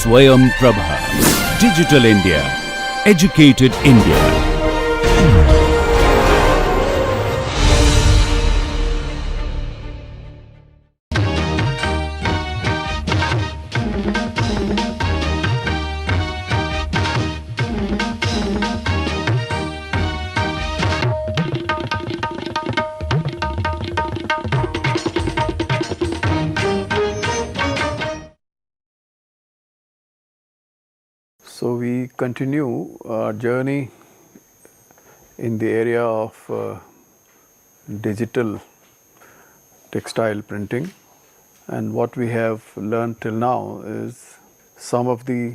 Swayam Prabha. Digital India. Educated India. So we continue our journey in the area of digital textile printing, and what we have learned till now is some of the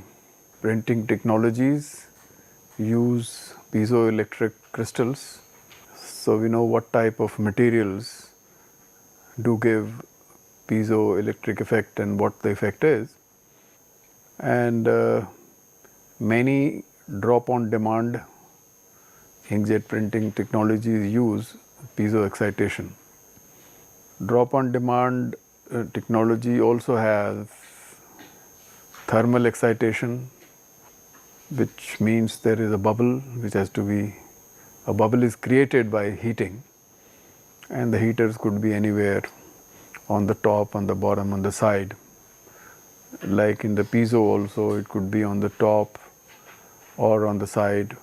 printing technologies use piezoelectric crystals. So we know what type of materials do give piezoelectric effect and what the effect is, and many drop-on-demand inkjet printing technologies use piezo excitation. Drop-on-demand technology also has thermal excitation, which means there is a bubble which has to be, a bubble is created by heating, and the heaters could be anywhere on the top, on the bottom, on the side. Like in the piezo also, it could be on the top or on the side,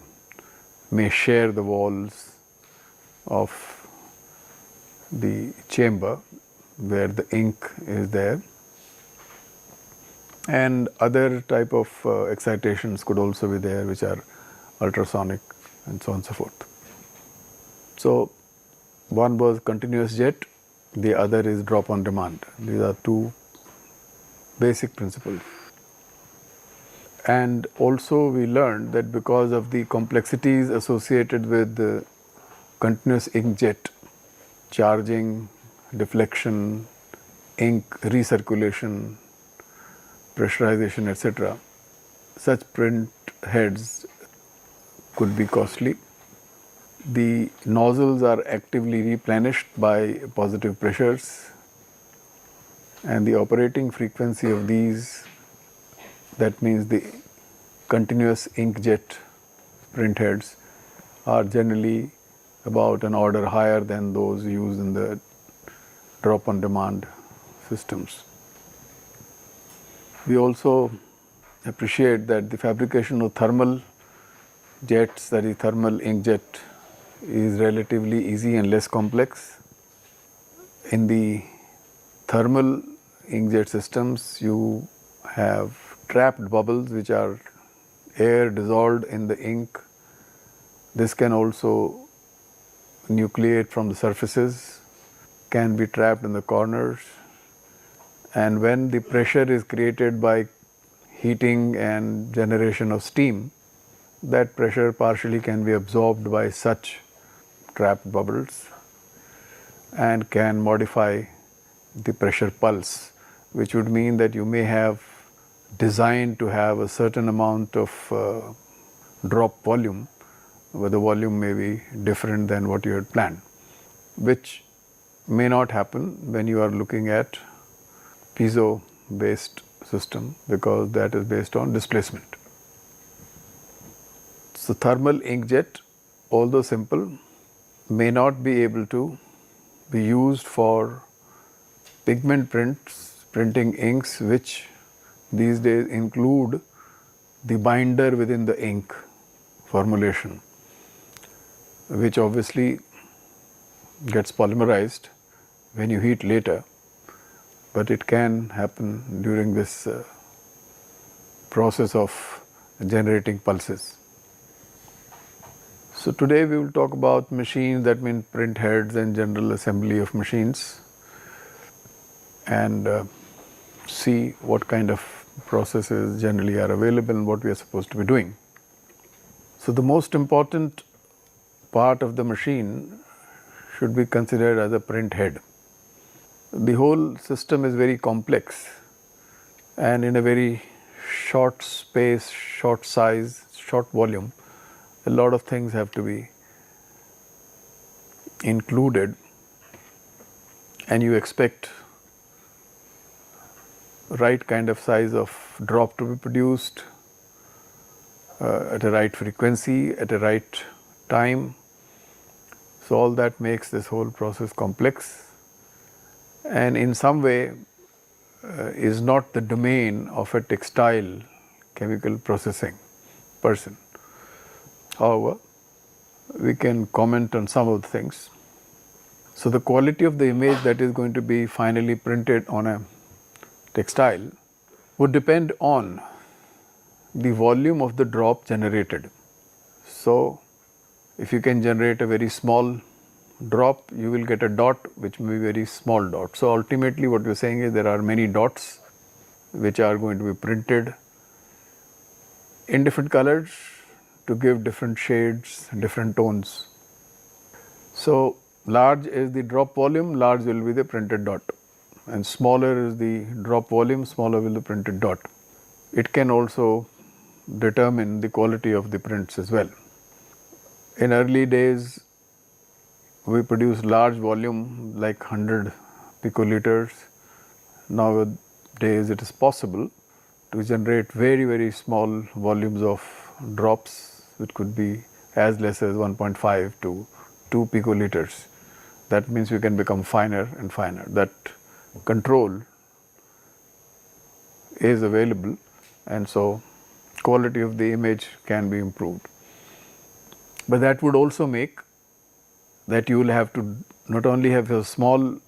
may share the walls of the chamber where the ink is there, and other type of excitations could also be there, which are ultrasonic and so on and so forth. So one was continuous jet, the other is drop on demand. These are two basic principles. And also we learned that because of the complexities associated with the continuous inkjet, charging, deflection, ink recirculation, pressurization, etc., such print heads could be costly. The nozzles are actively replenished by positive pressures, and the operating frequency of these, that means the continuous inkjet print heads, are generally about an order higher than those used in the drop-on-demand systems. We also appreciate that the fabrication of thermal jets, that is thermal inkjet, is relatively easy and less complex. In the thermal inkjet systems, you have trapped bubbles which are air dissolved in the ink. This can also nucleate from the surfaces, can be trapped in the corners, and when the pressure is created by heating and generation of steam, that pressure partially can be absorbed by such trapped bubbles and can modify the pressure pulse, which would mean that you may have designed to have a certain amount of drop volume, but the volume may be different than what you had planned, which may not happen when you are looking at piezo based system, because that is based on displacement. So thermal inkjet, although simple, may not be able to be used for pigment printing inks, which these days include the binder within the ink formulation, which obviously gets polymerized when you heat later, but it can happen during this process of generating pulses. So today we will talk about machines, that mean print heads and general assembly of machines, and see what kind of processes generally are available and what we are supposed to be doing. So the most important part of the machine should be considered as a print head. The whole system is very complex, and in a very short space, short size, short volume, a lot of things have to be included, and you expect right kind of size of drop to be produced at a right frequency, at a right time. So all that makes this whole process complex, and in some way is not the domain of a textile chemical processing person. However, we can comment on some of the things. So the quality of the image that is going to be finally printed on a textile would depend on the volume of the drop generated. So if you can generate a very small drop, you will get a dot which may be very small dot. So ultimately what we are saying is there are many dots which are going to be printed in different colors to give different shades, different tones. So large is the drop volume, large will be the printed dot, and smaller is the drop volume, smaller will be the printed dot. It can also determine the quality of the prints as well. In early days, we produced large volume like 100 picoliters. Nowadays, it is possible to generate very small volumes of drops, which could be as less as 1.5 to 2 picoliters. That means we can become finer and finer. That control is available, and so quality of the image can be improved. But that would also make that you will have to not only have a small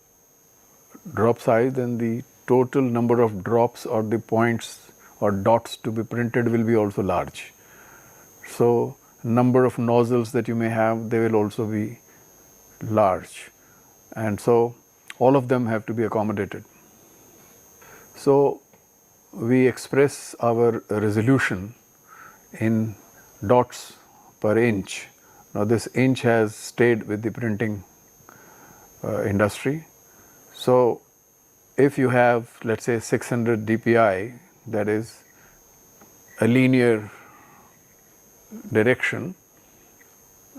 drop size, then the total number of drops or the points or dots to be printed will be also large. So number of nozzles that you may have, they will also be large, and so all of them have to be accommodated. So we express our resolution in dots per inch. Now this inch has stayed with the printing industry. So if you have, let's say, 600 dpi, that is a linear direction,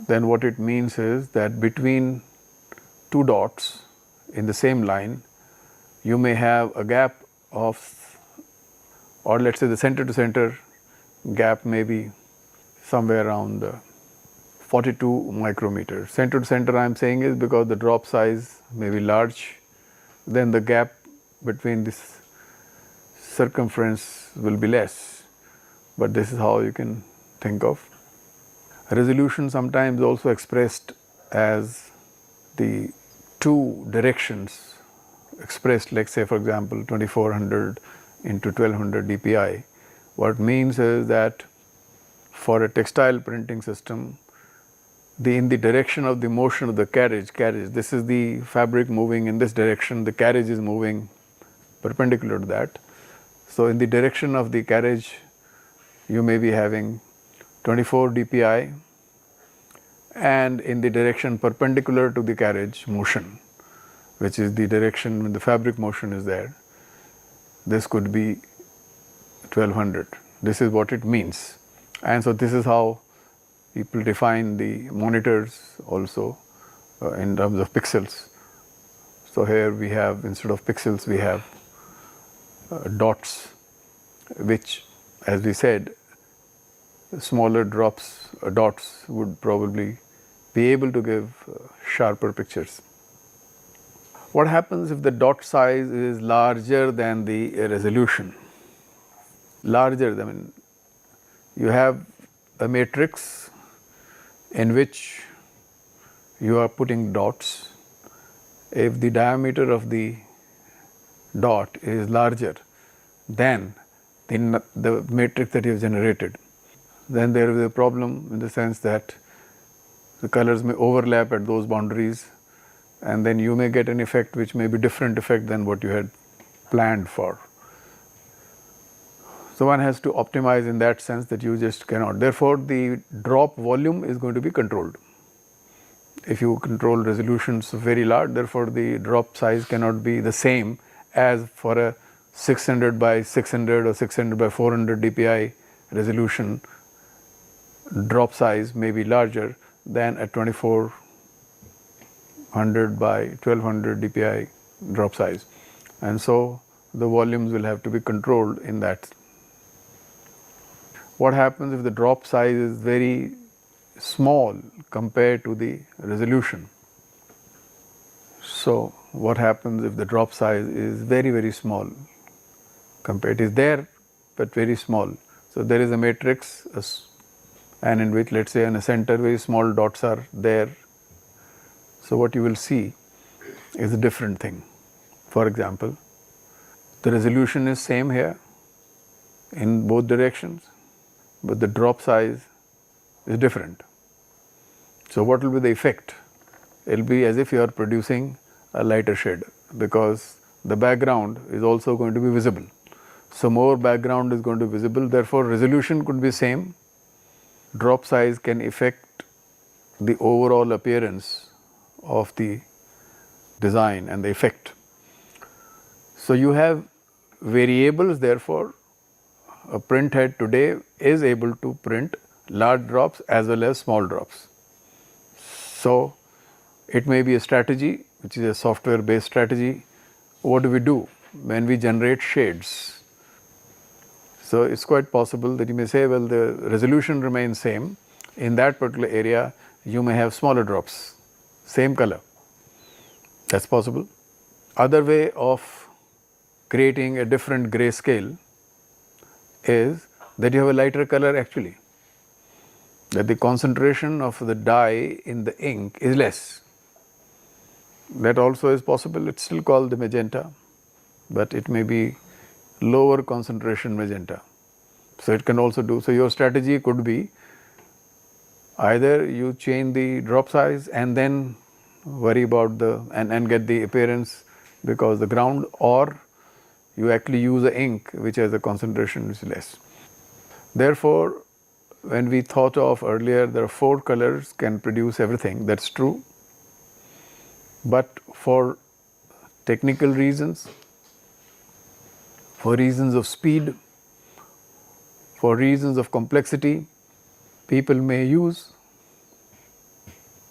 then what it means is that between two dots in the same line, you may have a gap of, or let's say the center to center gap may be somewhere around 42 micrometers. Center to center I am saying is because the drop size may be large, then the gap between this circumference will be less, but this is how you can think of. Resolution sometimes also expressed as the two directions expressed, like say for example 2400 into 1200 dpi. What it means is that for a textile printing system, in the direction of the motion of the carriage, this is the fabric moving in this direction, the carriage is moving perpendicular to that. So in the direction of the carriage, you may be having 24 dpi, and in the direction perpendicular to the carriage motion, which is the direction when the fabric motion is there, this could be 1200. This is what it means. And so this is how people define the monitors also in terms of pixels. So here we have, instead of pixels, we have dots, which, as we said, smaller dots would probably be able to give sharper pictures. What happens if the dot size is larger than the resolution? Larger than, you have a matrix in which you are putting dots. If the diameter of the dot is larger than the matrix that you have generated, then there is a problem in the sense that the colors may overlap at those boundaries, and then you may get an effect which may be different effect than what you had planned for. So one has to optimize in that sense that you just cannot. Therefore, the drop volume is going to be controlled. If you control resolutions very large, therefore the drop size cannot be the same as for a 600 by 600 or 600 by 400 dpi resolution. Drop size may be larger than a 2400 by 1200 dpi drop size, and so the volumes will have to be controlled in that. What happens if the drop size is very small compared to the resolution? So what happens if the drop size is very, very small compared? It is there but very small. So there is a matrix and in which, let's say, in a center very small dots are there. So what you will see is a different thing. For example, the resolution is same here in both directions, but the drop size is different. So what will be the effect? It will be as if you are producing a lighter shade, because the background is also going to be visible. So more background is going to be visible, therefore resolution could be same. Drop size can affect the overall appearance of the design and the effect. So you have variables, therefore a print head today is able to print large drops as well as small drops. So it may be a strategy, which is a software based strategy. What do we do when we generate shades? So it's quite possible that you may say, well, the resolution remains same. In that particular area, you may have smaller drops, same color. That's possible. Other way of creating a different grayscale is that you have a lighter color actually, that the concentration of the dye in the ink is less. That also is possible. It's still called the magenta, but it may be lower concentration magenta. So it can also do. So your strategy could be either you change the drop size and then worry about and get the appearance because the ground, or you actually use the ink which has a concentration which is less. Therefore, when we thought of earlier, there are 4 colors can produce everything. That's true. But for technical reasons, for reasons of speed, for reasons of complexity, people may use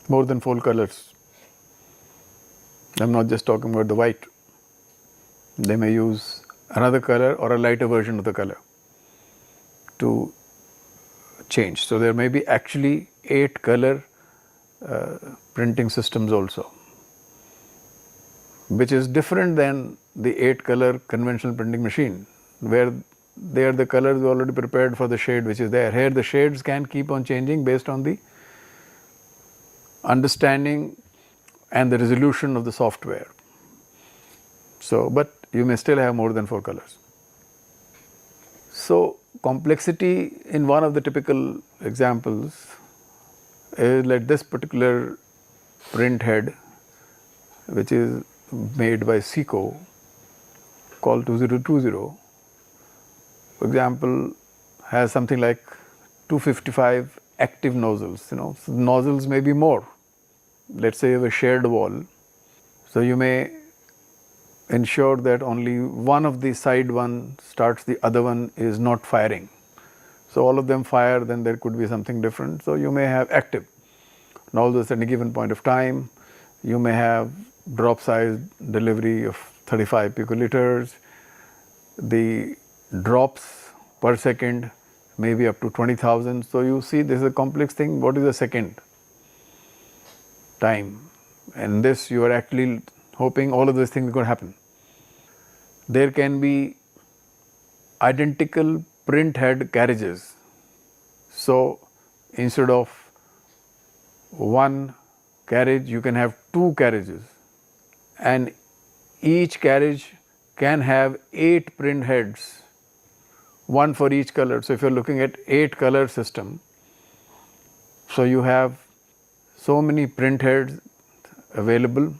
more than 4 colors. I'm not just talking about the white. They may use another color or a lighter version of the color to change. So there may be actually 8 color printing systems also, which is different than the 8 color conventional printing machine, where there the colors are already prepared for the shade which is there. Here the shades can keep on changing based on the understanding and the resolution of the software. So, but you may still have more than 4 colors. So complexity in one of the typical examples is like this particular print head, which is made by Seco, called 2020, for example, has something like 255 active nozzles. So nozzles may be more. Let's say you have a shared wall, so you may ensure that only one of the side one starts, the other one is not firing. So all of them fire, then there could be something different. So you may have active nozzles at a given point of time. You may have drop size delivery of 35 picoliters. The drops per second may be up to 20,000. So you see, this is a complex thing. What is the second time? And this you are actually hoping all of these things are going to happen. There can be identical print head carriages. So instead of one carriage, you can have 2 carriages, and each carriage can have 8 print heads, 1 for each color. So if you're looking at 8 color system, so you have so many print heads available,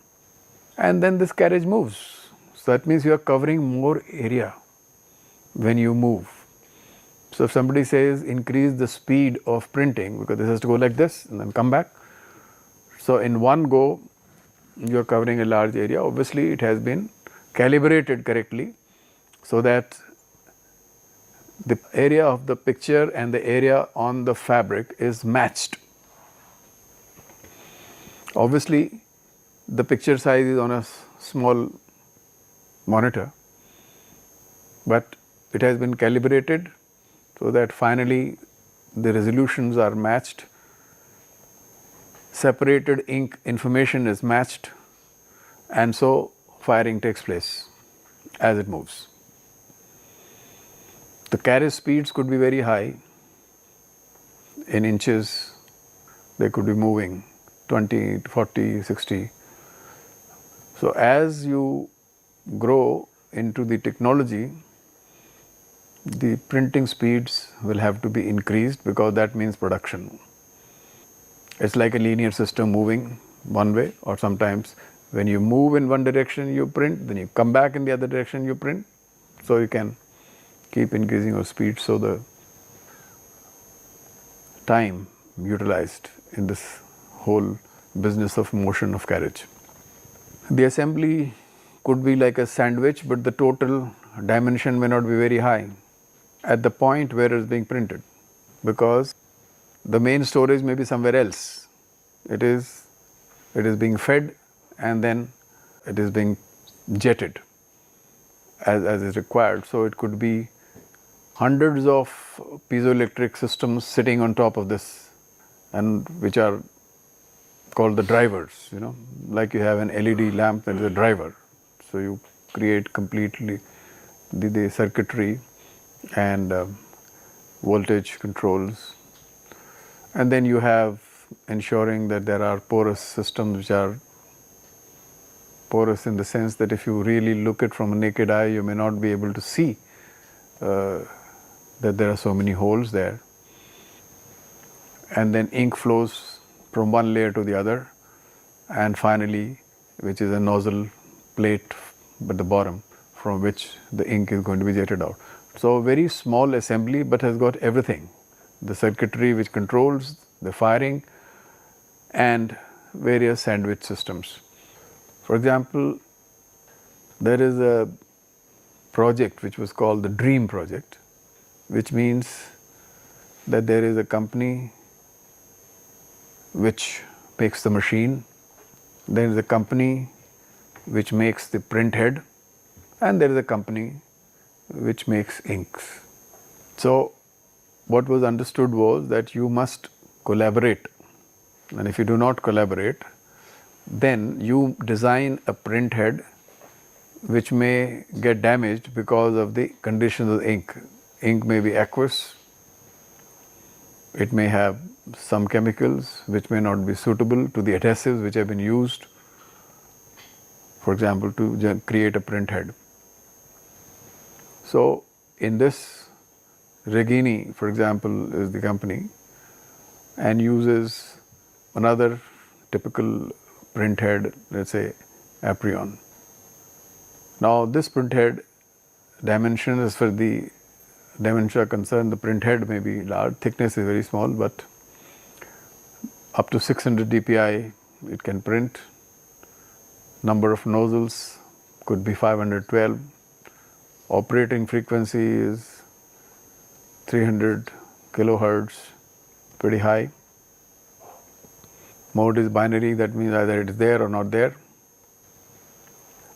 and then this carriage moves. So that means you are covering more area when you move. So if somebody says increase the speed of printing, because this has to go like this and then come back. So in one go, you are covering a large area. Obviously, it has been calibrated correctly so that the area of the picture and the area on the fabric is matched. Obviously, the picture size is on a small monitor, but it has been calibrated so that finally the resolutions are matched, separated ink information is matched, and so firing takes place as it moves. The carriage speeds could be very high. In inches, they could be moving 20, 40, 60. So as you grow into the technology, the printing speeds will have to be increased because that means production. It's like a linear system moving one way, or sometimes when you move in one direction you print, then you come back in the other direction you print. So you can keep increasing your speed, so the time utilized in this whole business of motion of carriage. The assembly could be like a sandwich, but the total dimension may not be very high at the point where it is being printed, because the main storage may be somewhere else. It is being fed and then it is being jetted as is required. So it could be hundreds of piezoelectric systems sitting on top of this, and which are called the drivers. Like you have an LED lamp, that is a driver. So you create completely the circuitry and voltage controls, and then you have ensuring that there are porous systems, which are porous in the sense that if you really look at from a naked eye, you may not be able to see that there are so many holes there. And then ink flows from one layer to the other, and finally, which is a nozzle plate at the bottom, from which the ink is going to be jetted out. So very small assembly, but has got everything: the circuitry which controls the firing and various sandwich systems. For example, there is a project which was called the Dream Project, which means that there is a company which makes the machine, there is a company which makes the print head, and there is a company which makes inks. So what was understood was that you must collaborate, and if you do not collaborate, then you design a print head which may get damaged because of the conditions of the ink. Ink may be aqueous, it may have some chemicals which may not be suitable to the adhesives which have been used, for example, to create a print head. So in this, Regini, for example, is the company, and uses another typical print head, let's say Aprion. Now this print head dimension, as for the dimensions are concerned, the print head may be large, thickness is very small, but up to 600 dpi it can print. Number of nozzles could be 512. Operating frequency is 300 kilohertz, pretty high. Mode is binary, that means either it is there or not there.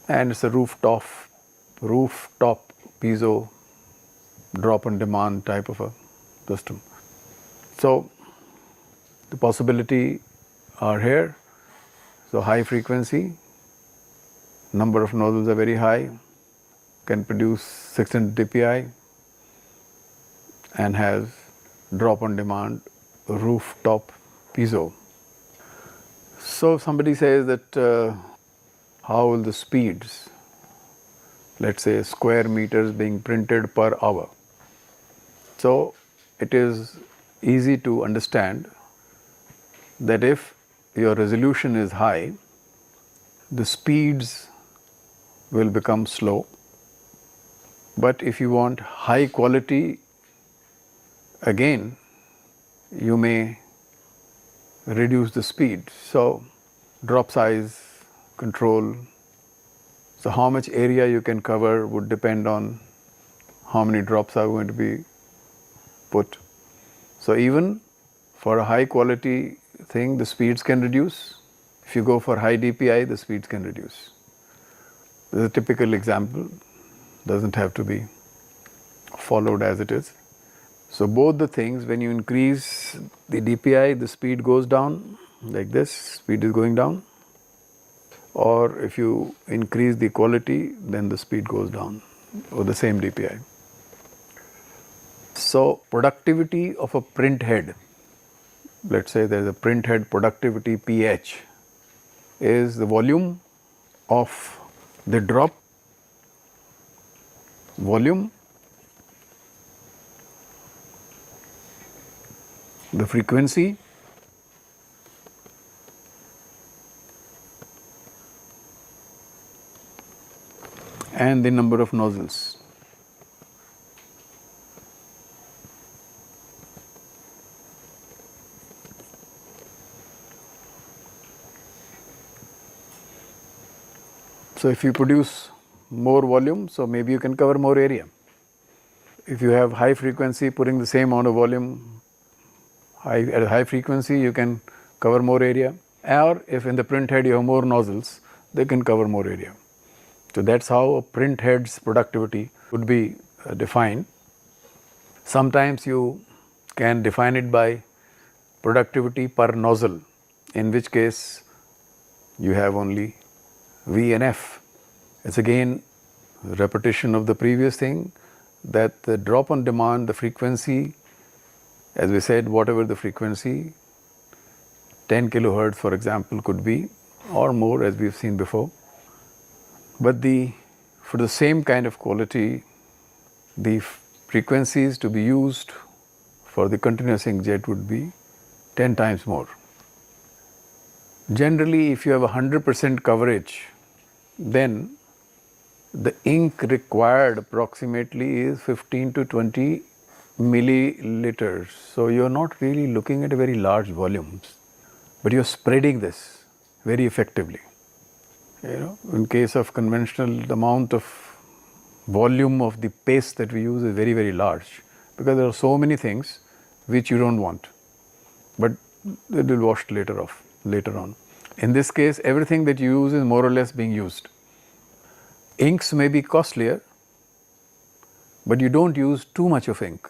And it's a rooftop piezo drop on demand type of a system. So the possibility are here. So high frequency, number of nozzles are very high, can produce 600 dpi, and has drop on demand rooftop piezo. So somebody says that how will the speeds, let's say square meters being printed per hour. So it is easy to understand that if your resolution is high, the speeds will become slow. But if you want high quality, again, you may reduce the speed. So drop size control. So how much area you can cover would depend on how many drops are going to be put. So even for a high quality thing, the speeds can reduce. If you go for high DPI, the speeds can reduce. This is a typical example, doesn't have to be followed as it is. So both the things, when you increase the DPI, the speed goes down like this, speed is going down. Or if you increase the quality, then the speed goes down or the same DPI. So productivity of a print head, let's say there is a print head productivity PH, is the volume of the drop, volume, the frequency, and the number of nozzles. So if you produce more volume, so maybe you can cover more area. If you have high frequency, putting the same amount of volume at a high frequency, you can cover more area. Or if in the print head you have more nozzles, they can cover more area. So that's how a print head's productivity would be defined. Sometimes you can define it by productivity per nozzle, in which case you have only V and F. It's again repetition of the previous thing, that the drop on demand, the frequency, as we said, whatever the frequency, 10 kilohertz for example could be, or more as we've seen before. But for the same kind of quality, the frequencies to be used for the continuous inkjet would be 10 times more. Generally, if you have 100% coverage, then the ink required approximately is 15 to 20 milliliters. So you are not really looking at a very large volumes, but you are spreading this very effectively. In case of conventional, the amount of volume of the paste that we use is very, very large, because there are so many things which you don't want, but it will wash later on. In this case, everything that you use is more or less being used. Inks may be costlier, but you don't use too much of ink.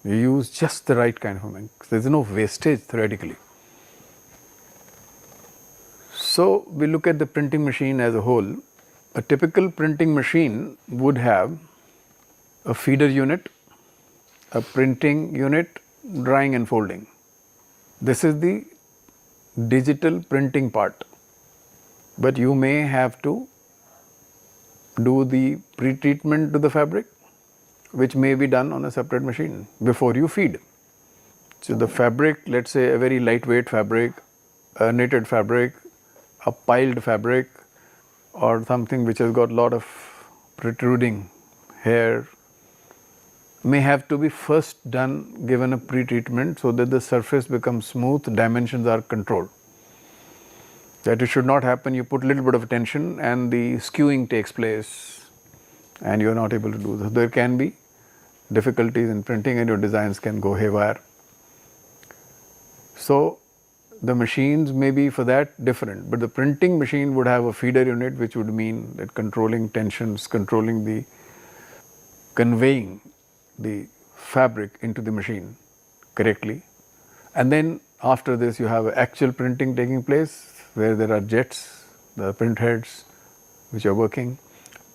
You use just the right kind of ink. There is no wastage theoretically. So we look at the printing machine as a whole. A typical printing machine would have a feeder unit, a printing unit, drying and folding. This is the digital printing part. But you may have to do the pre-treatment to the fabric, which may be done on a separate machine before you feed. So the fabric, let's say a very lightweight fabric, a knitted fabric, a piled fabric, or something which has got a lot of protruding hair, may have to be first done, given a pre-treatment, so that the surface becomes smooth, dimensions are controlled. That it should not happen, you put a little bit of tension and the skewing takes place and you are not able to do this. There can be difficulties in printing and your designs can go haywire. So the machines may be for that different, but the printing machine would have a feeder unit, which would mean that controlling tensions, conveying the fabric into the machine correctly. And then after this you have actual printing taking place, where there are jets, the print heads which are working,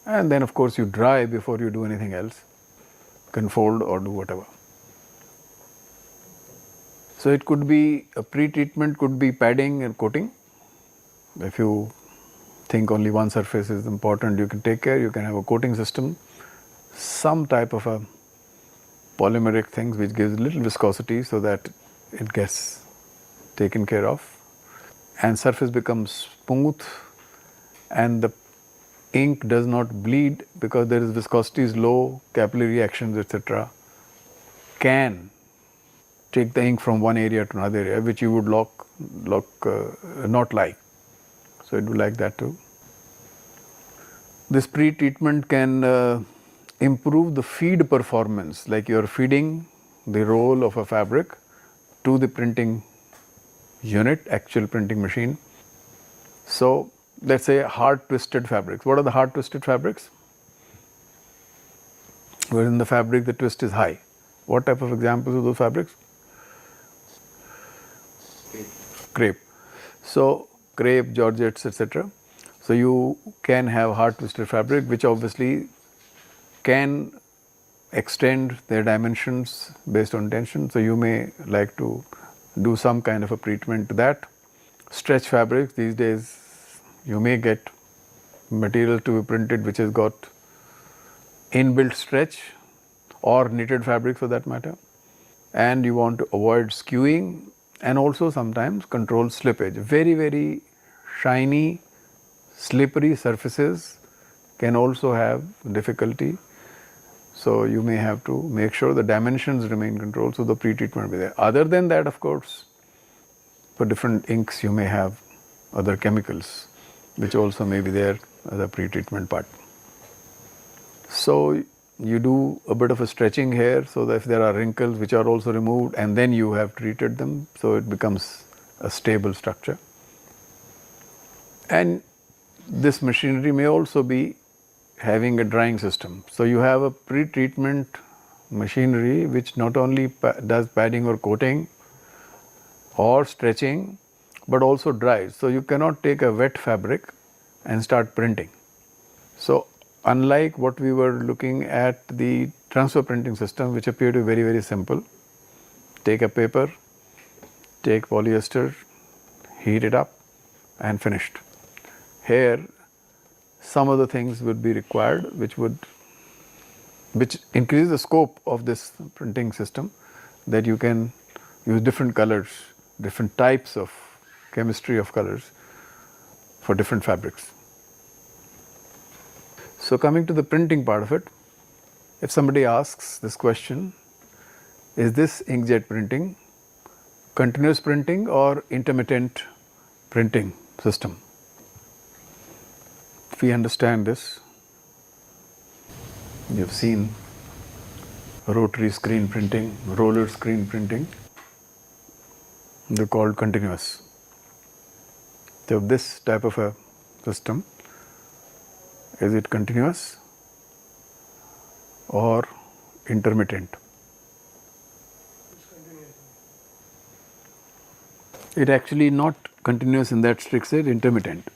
and then of course you dry before you do anything else, can fold or do whatever. So it could be a pre-treatment, could be padding and coating. If you think only one surface is important, you can take care, you can have a coating system, some type of a polymeric things which gives a little viscosity so that it gets taken care of, and surface becomes smooth and the ink does not bleed because there is viscosity is low, capillary reactions, etc. can take the ink from one area to another area, which you would not like. So it would like that too. This pre-treatment can improve the feed performance, like you are feeding the roll of a fabric to the printing unit, actual printing machine. So let's say hard twisted fabrics. What are the hard twisted fabrics? whereas in the fabric the twist is high. What type of examples of those fabrics? Crepe. So crepe, georgettes, etc. So you can have hard twisted fabric, which obviously can extend their dimensions based on tension. So you may like to do some kind of a treatment to that. Stretch fabrics, these days you may get material to be printed which has got inbuilt stretch, or knitted fabric for that matter, and you want to avoid skewing and also sometimes control slippage. Very, very shiny, slippery surfaces can also have difficulty. So you may have to make sure the dimensions remain controlled, so the pre-treatment will be there. Other than that, of course, for different inks you may have other chemicals which also may be there as a pre-treatment part. So you do a bit of a stretching here, so that if there are wrinkles which are also removed, and then you have treated them, so it becomes a stable structure. And this machinery may also be having a drying system. So you have a pre-treatment machinery which not only does padding or coating or stretching, but also dries. So you cannot take a wet fabric and start printing. So unlike what we were looking at the transfer printing system, which appeared to be very, very simple, take a paper, take polyester, heat it up and finished. Here some of the things would be required which increase the scope of this printing system, that you can use different colors, different types of chemistry of colors for different fabrics. So coming to the printing part of it, if somebody asks this question, is this inkjet printing continuous printing or intermittent printing system? If we understand this, you have seen rotary screen printing, roller screen printing, they are called continuous. So this type of a system, is it continuous or intermittent? It actually not continuous in that strict sense, intermittent.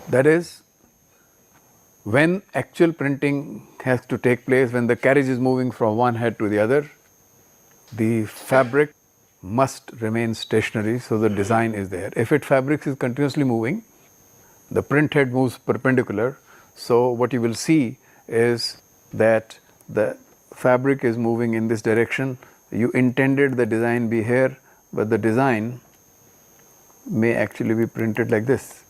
That is, when actual printing has to take place, when the carriage is moving from one head to the other, the fabric must remain stationary, so the design is there. If it fabric is continuously moving, the print head moves perpendicular, so what you will see is that the fabric is moving in this direction. You intended the design be here, but the design may actually be printed like this,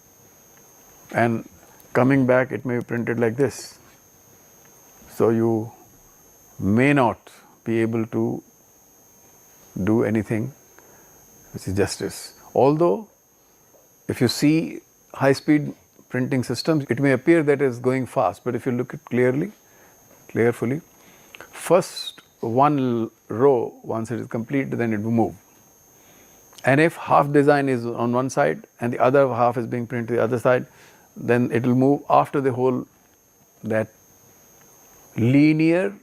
and coming back it may be printed like this. So you may not be able to do anything which is justice. Although if you see high speed printing systems, it may appear that it is going fast, but if you look at carefully, first one row, once it is complete, then it will move. And if half design is on one side and the other half is being printed to the other side, then it will move after the whole, that linear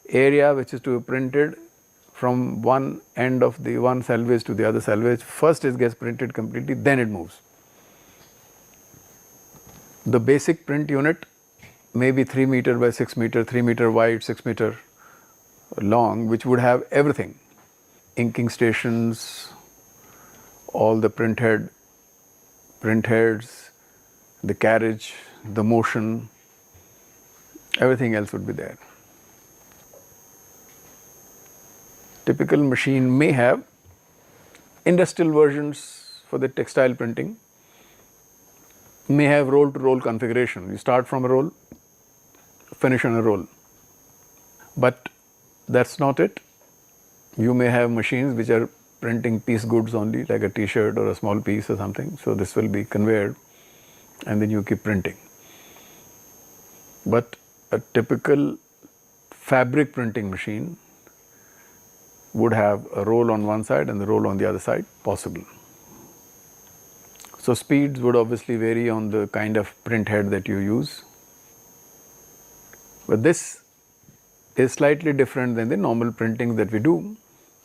area which is to be printed from one end of the one selvage to the other selvage, first it gets printed completely, then it moves. The basic print unit may be 3 meter by 6 meter, 3 meter wide, 6 meter long, which would have everything: inking stations, all the print heads, the carriage, the motion, everything else would be there. Typical machine may have industrial versions for the textile printing, may have roll to roll configuration. You start from a roll, finish on a roll. But that's not it. You may have machines which are printing piece goods only, like a t-shirt or a small piece or something. So this will be conveyed and then you keep printing. But a typical fabric printing machine would have a roll on one side and the roll on the other side possible. So speeds would obviously vary on the kind of print head that you use. But this is slightly different than the normal printing that we do,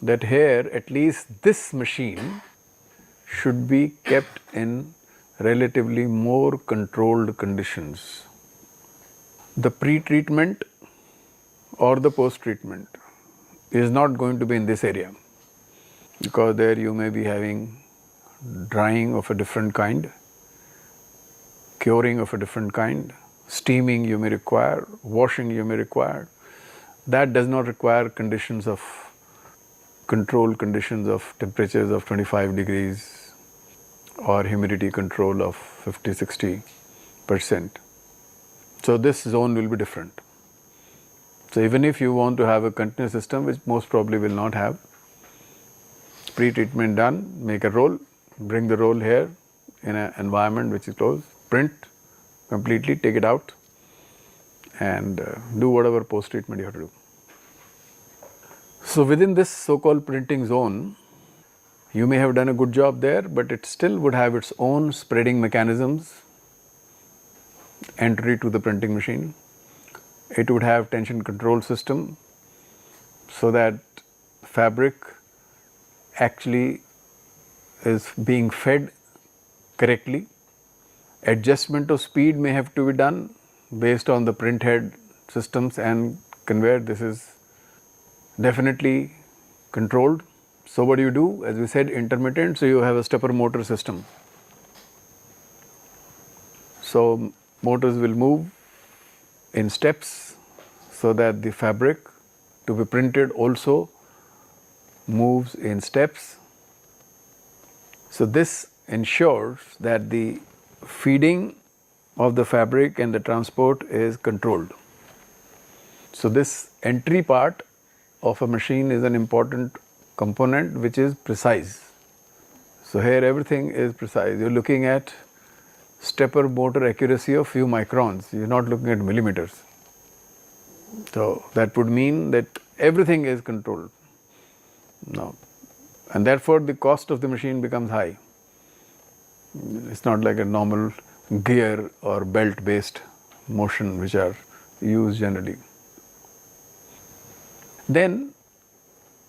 that here at least this machine should be kept in relatively more controlled conditions. The pre-treatment or the post-treatment is not going to be in this area, because there you may be having drying of a different kind, curing of a different kind, steaming you may require, washing you may require. That does not require conditions of control, conditions of temperatures of 25 degrees or humidity control of 50-60%. So this zone will be different. So even if you want to have a continuous system, which most probably will not have, pre-treatment done, make a roll, bring the roll here in an environment which is closed, print completely, take it out, and do whatever post-treatment you have to do. So within this so-called printing zone, you may have done a good job there, but it still would have its own spreading mechanisms, entry to the printing machine. It would have tension control system, so that fabric actually is being fed correctly. Adjustment of speed may have to be done based on the print head systems and conveyor. This is definitely controlled. So what do you do? As we said, intermittent, so you have a stepper motor system. So motors will move in steps so that the fabric to be printed also moves in steps. So this ensures that the feeding of the fabric and the transport is controlled. So this entry part of a machine is an important component which is precise. So here everything is precise. You're looking at stepper motor accuracy of few microns. You're not looking at millimeters. So that would mean that everything is controlled now, and therefore the cost of the machine becomes high. It's not like a normal gear or belt based motion which are used generally. Then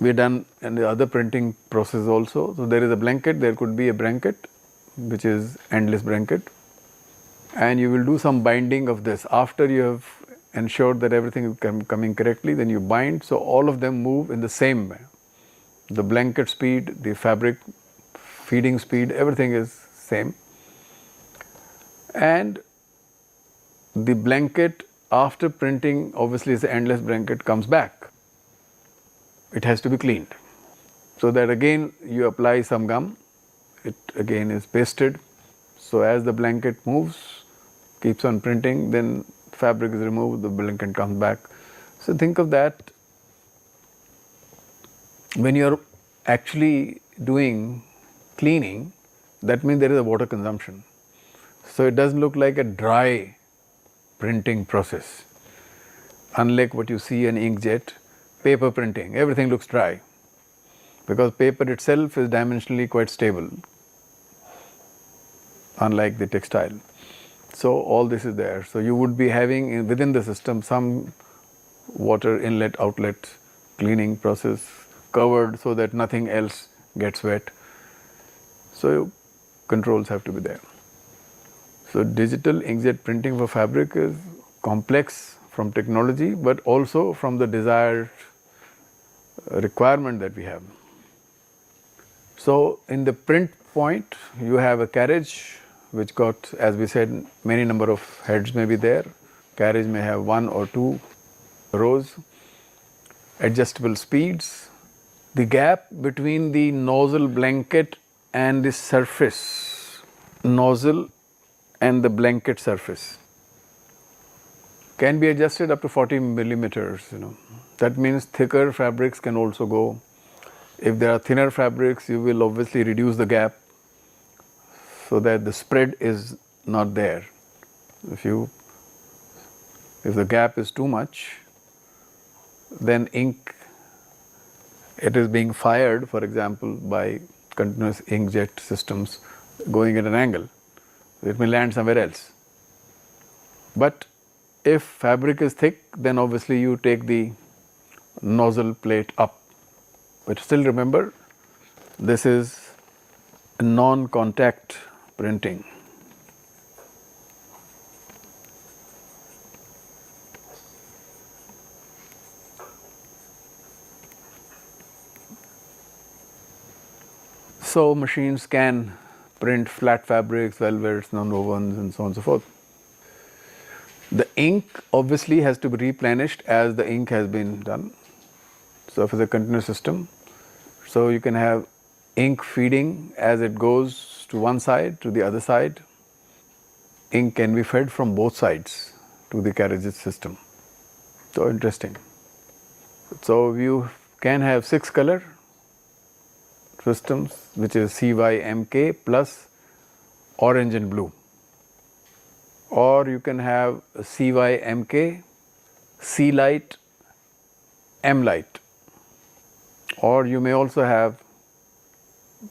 we are done in the other printing process also. So there is a blanket, there could be a blanket which is endless blanket, and you will do some binding of this. After you have ensured that everything is coming correctly, then you bind, so all of them move in the same way. The blanket speed, the fabric feeding speed, everything is same. And the blanket after printing, obviously is the endless blanket, comes back. It has to be cleaned. So that again you apply some gum, it again is pasted. So as the blanket moves, keeps on printing, then fabric is removed, the blanket comes back. So think of that when you are actually doing cleaning, that means there is a water consumption. So it doesn't look like a dry printing process. Unlike what you see in inkjet, paper printing, everything looks dry, because paper itself is dimensionally quite stable, unlike the textile. So all this is there. So you would be having within the system some water inlet outlet cleaning process covered so that nothing else gets wet. So controls have to be there. So digital inkjet printing for fabric is complex from technology, but also from the desired requirement that we have. So in the print point, you have a carriage which got, as we said, many number of heads may be there. Carriage may have 1 or 2 rows, adjustable speeds. The gap between the nozzle blanket and the surface, nozzle and the blanket surface, can be adjusted up to 40 millimeters. That means thicker fabrics can also go. If there are thinner fabrics, you will obviously reduce the gap so that the spread is not there. If the gap is too much, then ink, it is being fired, for example, by continuous inkjet systems going at an angle. It may land somewhere else. But if fabric is thick, then obviously you take the nozzle plate up. But still remember, this is a non-contact printing. So machines can print flat fabrics, velvets, non-wovens, and so on and so forth. The ink obviously has to be replenished as the ink has been done. So if it's a continuous system, so you can have ink feeding as it goes to one side to the other side. Ink can be fed from both sides to the carriage system. So interesting. So you can have 6 color systems, which is CYMK plus orange and blue. Or you can have CYMK, C light, M light. Or you may also have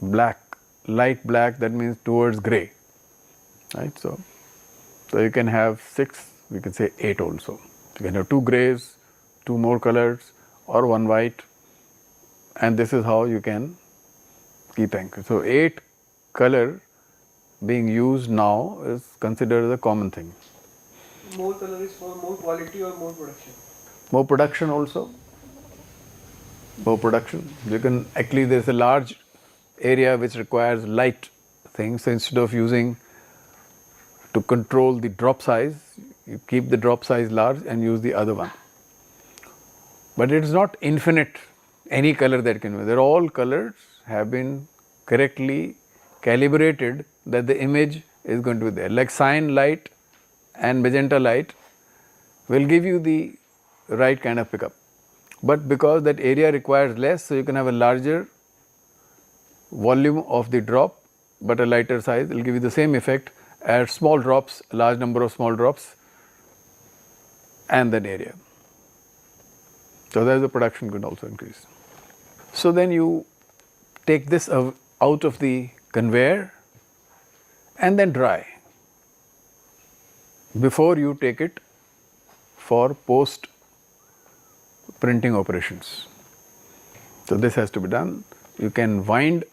black, light black, that means towards grey, right? So you can have 6, we can say 8 also. You can have 2 greys, 2 more colors, or 1 white, and this is how you can keep ink. So 8 color being used now is considered as a common thing. More color is for more quality or more production? More production also. More production. You can actually, there's a large area which requires light things. So instead of using to control the drop size, you keep the drop size large and use the other one. But it is not infinite, any color that can be. They're all colors have been correctly calibrated that the image is going to be there. Like cyan light and magenta light will give you the right kind of pickup. But because that area requires less, so you can have a larger volume of the drop, but a lighter size will give you the same effect as small drops, a large number of small drops, and that area. So there the production could also increase. So then you take this out of the conveyor and then dry before you take it for post printing operations. So this has to be done. You can wind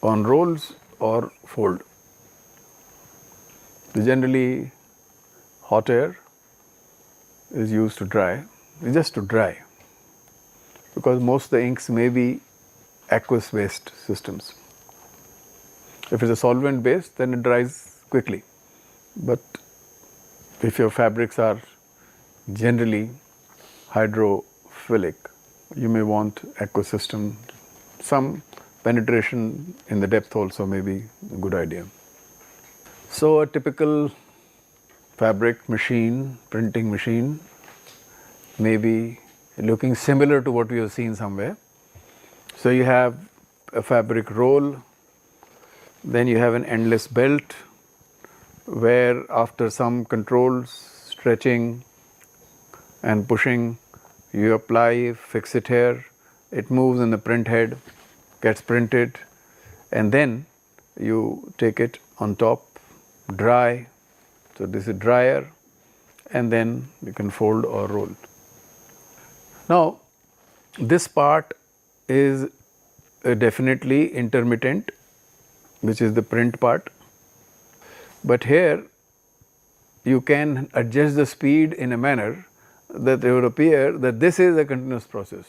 on rolls or fold. Generally hot air is used to dry, just to dry, because most of the inks may be aqueous based systems. If it's a solvent based, then it dries quickly. But if your fabrics are generally hydrophilic, you may want aqueous system. Some penetration in the depth also may be a good idea. So a typical fabric machine, printing machine, may be looking similar to what we have seen somewhere. So you have a fabric roll, then you have an endless belt where after some controls, stretching and pushing, you apply, fix it here, it moves in the print head, gets printed, and then you take it on top, dry. So this is dryer, and then you can fold or roll. Now this part is definitely intermittent, which is the print part, but here you can adjust the speed in a manner that it would appear that this is a continuous process.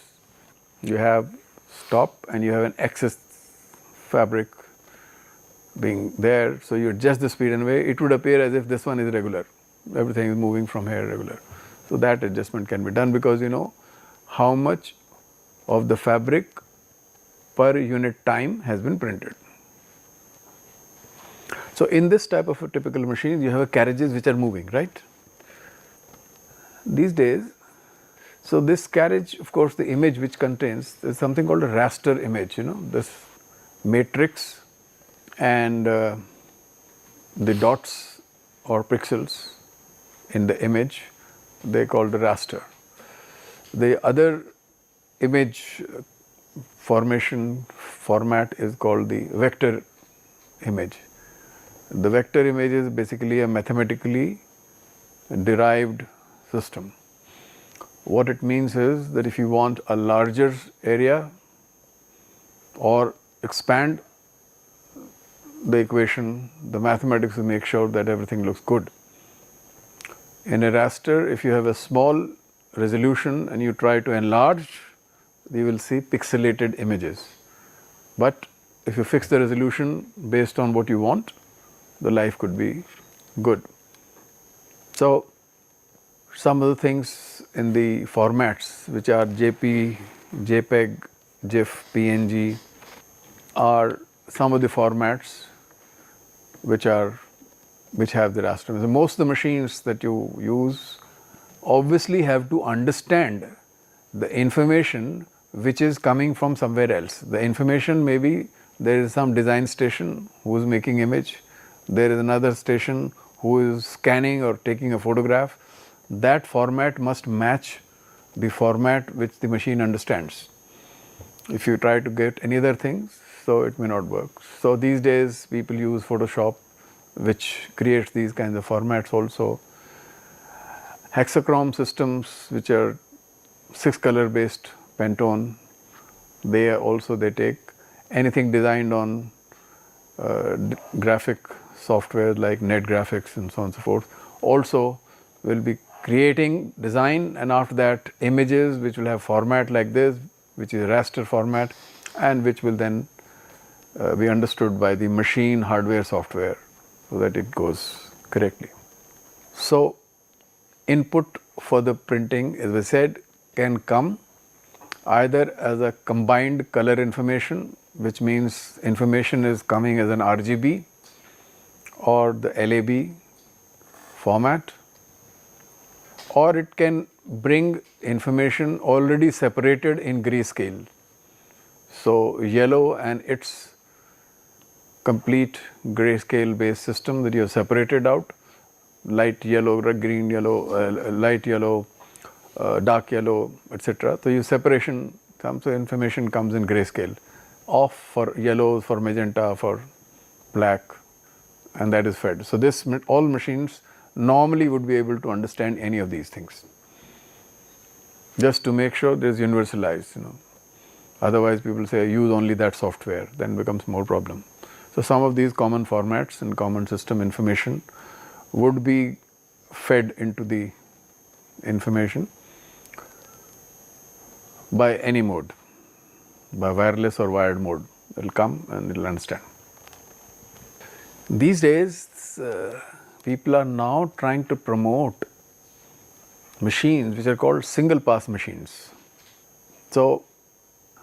You have stop and you have an excess fabric being there, so you adjust the speed in a way it would appear as if this one is regular, everything is moving from here regular. So that adjustment can be done because you know how much of the fabric per unit time has been printed. So in this type of a typical machine, you have carriages which are moving, right? These days, so this carriage, of course, the image which contains is something called a raster image, you know, this matrix and the dots or pixels in the image, they call the raster. The other image formation format is called the vector image. The vector image is basically a mathematically derived system What it means is that if you want a larger area or expand the equation, the mathematics will make sure that everything looks good. In a raster, if you have a small resolution and you try to enlarge, you will see pixelated images. But if you fix the resolution based on what you want, the life could be good. So, some of the things in the formats which are JPEG, GIF, PNG are some of the formats which have the raster. So most of the machines that you use obviously have to understand the information which is coming from somewhere else. The information may be there is some design station who is making image, there is another station who is scanning or taking a photograph. That format must match the format which the machine understands. If you try to get any other things, so it may not work. So these days people use Photoshop, which creates these kinds of formats also. Hexachrom systems, which are 6 color based Pantone, they take anything designed on graphic software like net graphics and so on and so forth, also will be creating design, and after that images which will have format like this, which is raster format, and which will then be understood by the machine hardware software so that it goes correctly. So input for the printing, as I said, can come either as a combined color information, which means information is coming as an RGB or the LAB format, or it can bring information already separated in grayscale. So yellow and its complete grayscale based system that you have separated out, light yellow, green yellow, light yellow, dark yellow, etc. So you separation comes, so information comes in grayscale, off for yellow, for magenta, for black, and that is fed. So this all machines normally would be able to understand any of these things, just to make sure there is universalized, Otherwise people say use only that software, then becomes more problem. So some of these common formats and common system information would be fed into the information by any mode, by wireless or wired mode. It will come and it will understand. These days people are now trying to promote machines which are called single pass machines. So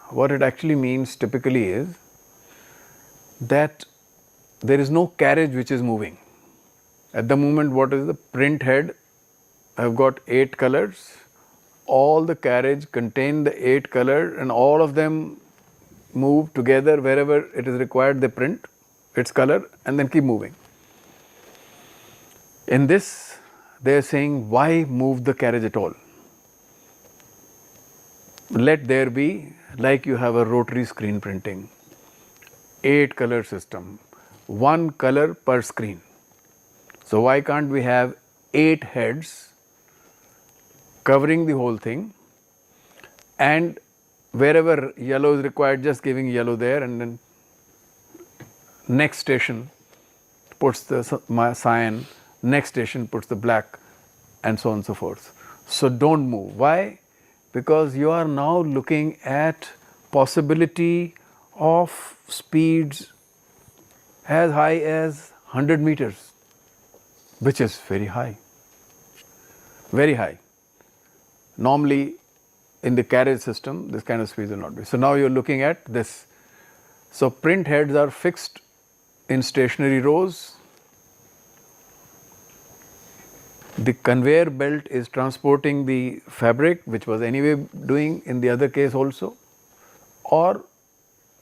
what it actually means typically is that there is no carriage which is moving. At the moment, what is the print head? I have got 8 colors. All the carriage contain the 8 colors, and all of them move together wherever it is required. They print its color and then keep moving. In this, they are saying, why move the carriage at all? Let there be, like you have a rotary screen printing, 8 color system, 1 color per screen. So why can't we have 8 heads covering the whole thing, and wherever yellow is required, just giving yellow there, and then next station puts the cyan, next station puts the black, and so on and so forth. So don't move. Why? Because you are now looking at possibility of speeds as high as 100 meters, which is very high, very high. Normally in the carriage system, this kind of speeds will not be. So now you are looking at this. So print heads are fixed in stationary rows. The conveyor belt is transporting the fabric, which was anyway doing in the other case also, or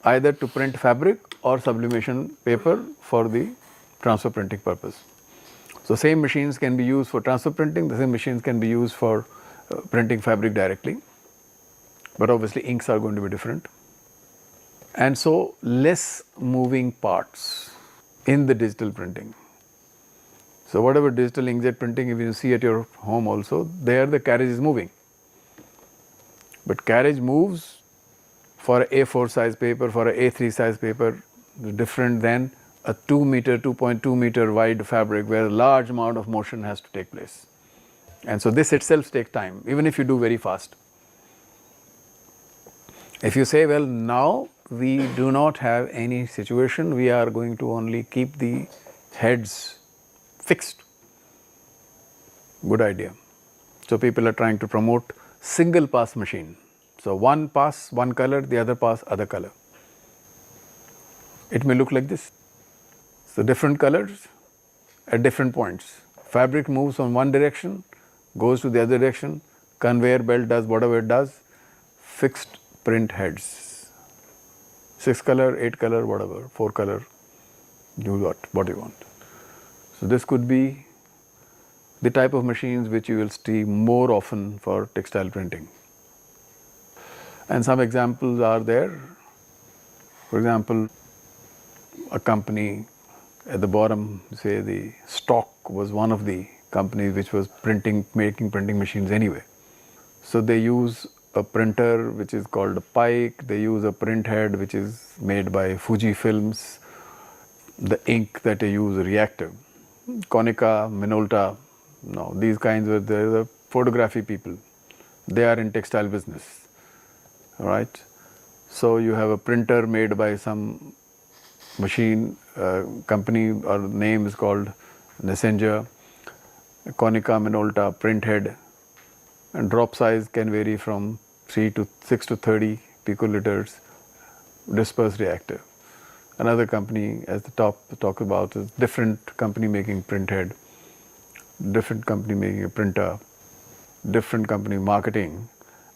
either to print fabric or sublimation paper for the transfer printing purpose. So same machines can be used for transfer printing, the same machines can be used for printing fabric directly, but obviously inks are going to be different. And so less moving parts in the digital printing. So whatever digital inkjet printing, if you see at your home also, there the carriage is moving. But carriage moves for A4 size paper, for a A3 size paper, is different than a 2 meter, 2.2 meter wide fabric where a large amount of motion has to take place. And so this itself takes time, even if you do very fast. If you say, well, now we do not have any situation, we are going to only keep the heads fixed. Good idea. So people are trying to promote single pass machine. So one pass one color, the other pass other color. It may look like this. So different colors at different points. Fabric moves from one direction, goes to the other direction, conveyor belt does whatever it does, fixed print heads. 6 color, 8 color, whatever, 4 color, you got what you want. So this could be the type of machines which you will see more often for textile printing. And some examples are there. For example, a company at the bottom, say the Stock was one of the companies which was making printing machines anyway. So they use a printer which is called a Pike, they use a print head which is made by Fuji Films, the ink that they use is reactive. Konica, Minolta, no, these kinds of, they're the photography people. They are in textile business, all right? So you have a printer made by some machine, company or name is called Messenger, Konica, Minolta, print head, and drop size can vary from 6 to 30 picoliters, disperse reactive. Another company as the top talk about is different company making print head, different company making a printer, different company marketing,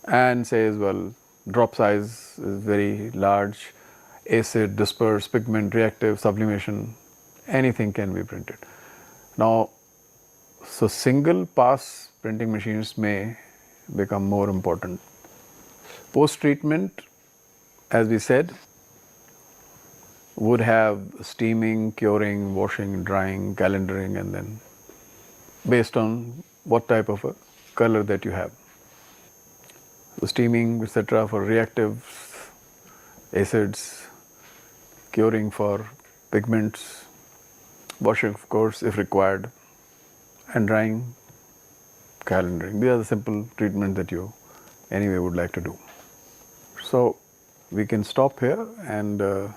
and says, well, drop size is very large, acid, disperse, pigment, reactive, sublimation, anything can be printed. Now, so single pass printing machines may become more important. Post treatment, as we said, would have steaming, curing, washing, drying, calendaring, and then based on what type of a color that you have. So steaming, etc. for reactives, acids, curing for pigments, washing of course if required, and drying, calendaring. These are the simple treatments that you anyway would like to do. So we can stop here, and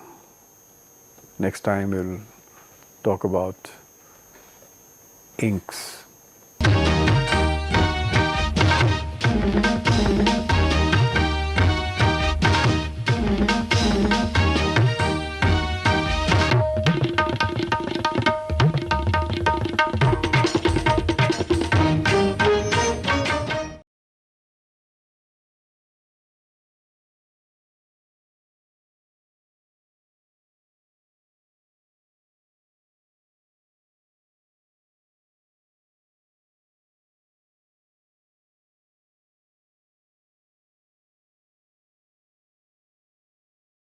next time we'll talk about inks.